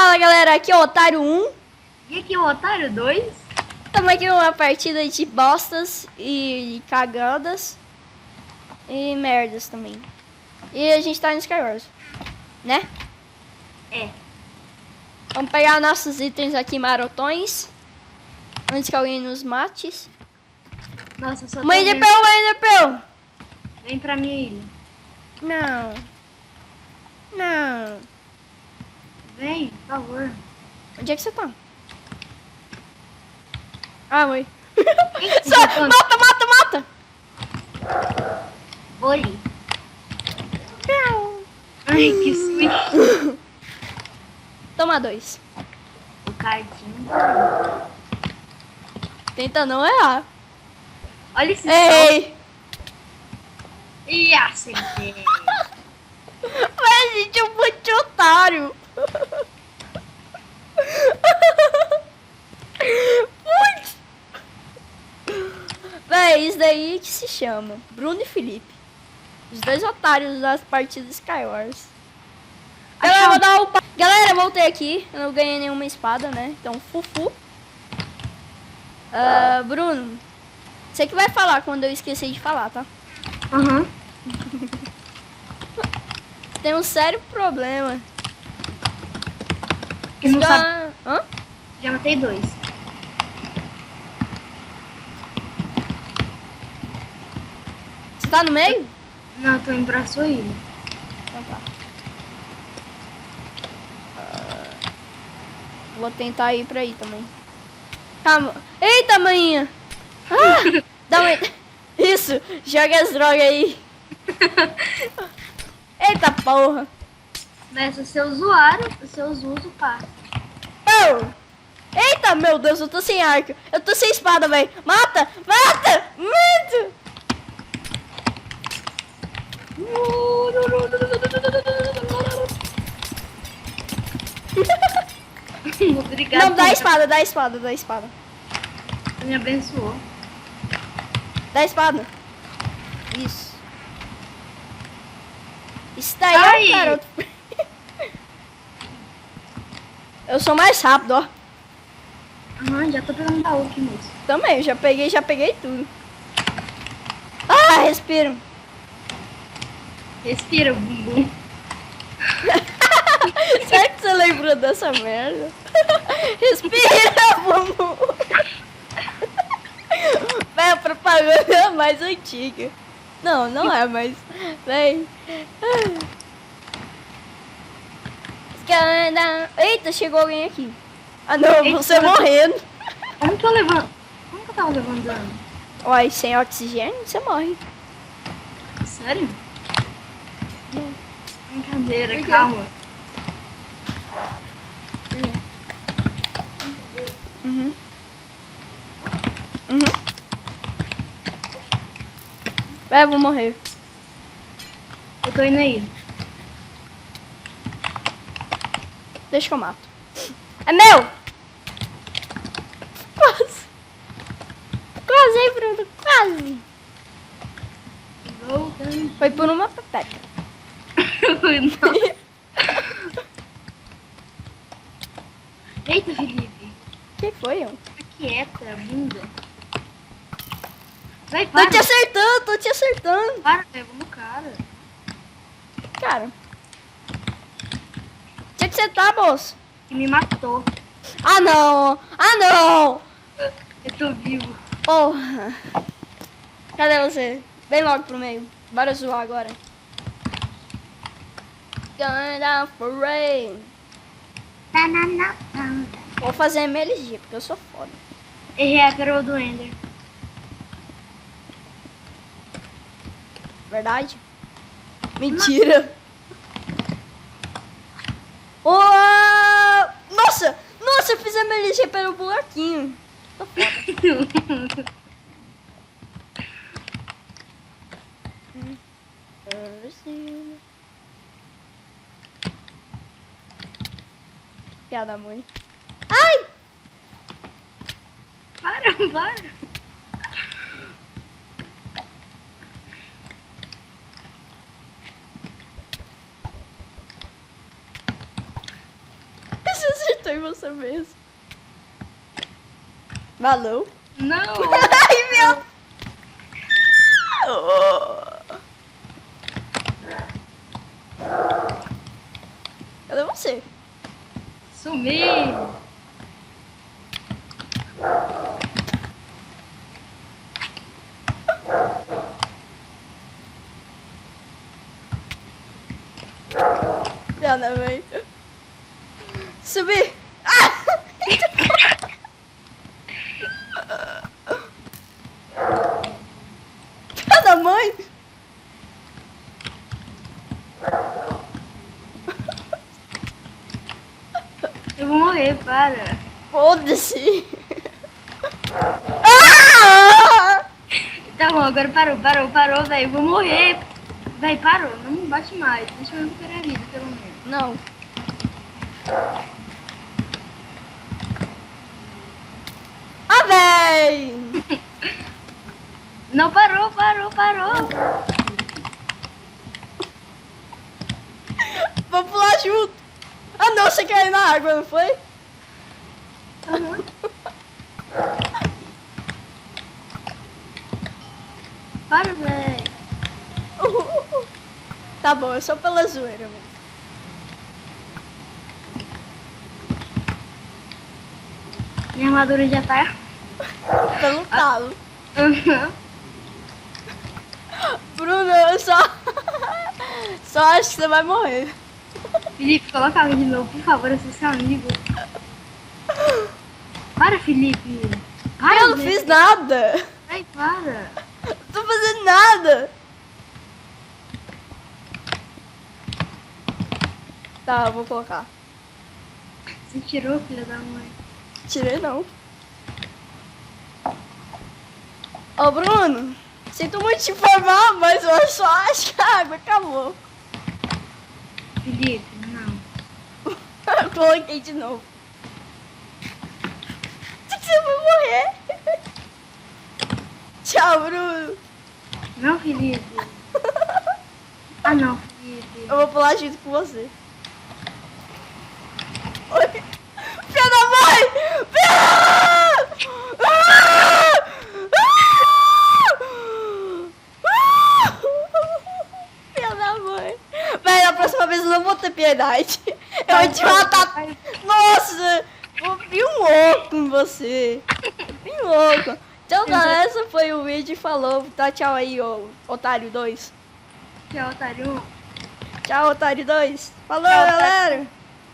Fala galera, aqui é o Otário 1. E aqui é o Otário 2. Estamos aqui numa partida de bostas e cagadas e merdas também. E a gente tá no Skywars, né? É. Vamos pegar nossos itens aqui marotões antes que alguém nos mate. Nossa, eu só tô Mãe de vendo. Pearl, mãe de Pearl! Vem pra minha ilha. Não. Não. Vem, por favor. Onde é que você tá? Ah, mãe. Você tá- Mata, mata, mata! Vou ali. Ai, que susto. Toma 2. O cardinho. Tenta não errar. Olha esse sol. Ei! Ih, acertei. Mas, gente, é um monte de otário. Putz. Véi, isso daí que se chama Bruno e Felipe. Os dois otários das partidas Skywars. Galera, vou dar o... Galera, voltei aqui. Eu não ganhei nenhuma espada, né? Então, fufu. Bruno, você que vai falar quando eu esquecer de falar, tá? Aham. Tem um sério problema. Que não sabe. Hã? Já matei 2. Você tá no meio? Não, eu tô indo pra sua ilha. Então tá. Vou tentar ir pra aí também. Calma. Eita, maninha! Ah, dá uma... Isso! Joga as drogas aí. Eita porra! Nessa seu usuário, seus usos, pá. Oh. Eita, meu Deus, eu tô sem arco. Eu tô sem espada, velho. Mata! Mata! Mata! Obrigada. Não, dá a espada, dá a espada, dá a espada. Você me abençoou. Dá a espada. Isso. Está aí, Ai. ó, garoto. Eu sou mais rápido, ó. Aham, já tô pegando baú aqui, moço. Também, eu já peguei tudo. Ah, respiro. Respira, bumbum. Será que você lembrou dessa merda? Respira, bumbum. Véi, a propaganda é mais antiga. Não, não é, mas... Véi. Eita, chegou alguém aqui. Ah, não, Eita. você morrendo. Como que eu levanto? Como que eu tava levantando? Uai, sem oxigênio, você morre. Sério? Brincadeira, Por quê? calma. Uhum. Véi, eu vou morrer. Eu tô indo aí. Deixa que eu mato. É meu! Quase. Quase, hein, Bruno? Quase. Voltando. Foi por uma pepeca. Não. Eita, Felipe. Que foi, ó? Fica quieta, bunda. Vai, para. Tô te acertando, tô te acertando. Para, velho, vamos no cara. Cara. Onde é que você tá, moço? Que me matou. Ah, não. Ah, não. Eu tô vivo. Porra. Cadê você? Vem logo pro meio. Bora zoar agora. Gonna for rain. Vou fazer MLG, porque eu sou foda. Errei a carol do Ender. Verdade? Mentira. Oh! Nossa! Nossa, eu fiz MLG pelo buraquinho. Tô foda. Piada mãe. Ai! Para. você mesmo. Valeu. Não! Ai, meu... Cadê você? Sumi! Piada, velho. Subi! Ah! Piada, mãe! Eu vou morrer, para. Foda-se! Ah! Tá bom, agora parou, velho. Eu vou morrer. Véi, parou. Não me bate mais. Deixa eu recuperar a vida, pelo menos. Não. Ah, véi! Não, parou. Vou pular junto. Ah, não, você caiu na água, não foi? Uhum. Para, velho. Tá bom, é só pela zoeira, mano. Minha armadura já tá. Pelo talo. Uhum. Bruno, eu só... só acho que você vai morrer. Felipe, coloca água de novo, por favor, eu sou seu amigo. Para, Felipe. Para, Eu não velho. fiz nada. Ai, para. Não tô fazendo nada. Tá, eu vou colocar. Você tirou, filha da mãe. Tirei não. Ô, Bruno, sinto muito te informar, mas eu só acho que a água acabou. Felipe, não. Eu coloquei de novo. Você vai morrer. Tchau, Bruno. Não, Felipe. Ah, não, Felipe. Eu vou pular junto com você. Oi. Filha da mãe! Filha! Filha da mãe. Véi, na próxima vez eu não vou ter piedade. Eu vou te matar. Nossa! Eu vi um louco em você. Eu vi um louco. Então, galera, essa foi o vídeo. Falou. Tá, tchau aí, ô Otário 2. Tchau, otário. Tchau, Otário 2. Falou, Tchau, Otário. galera.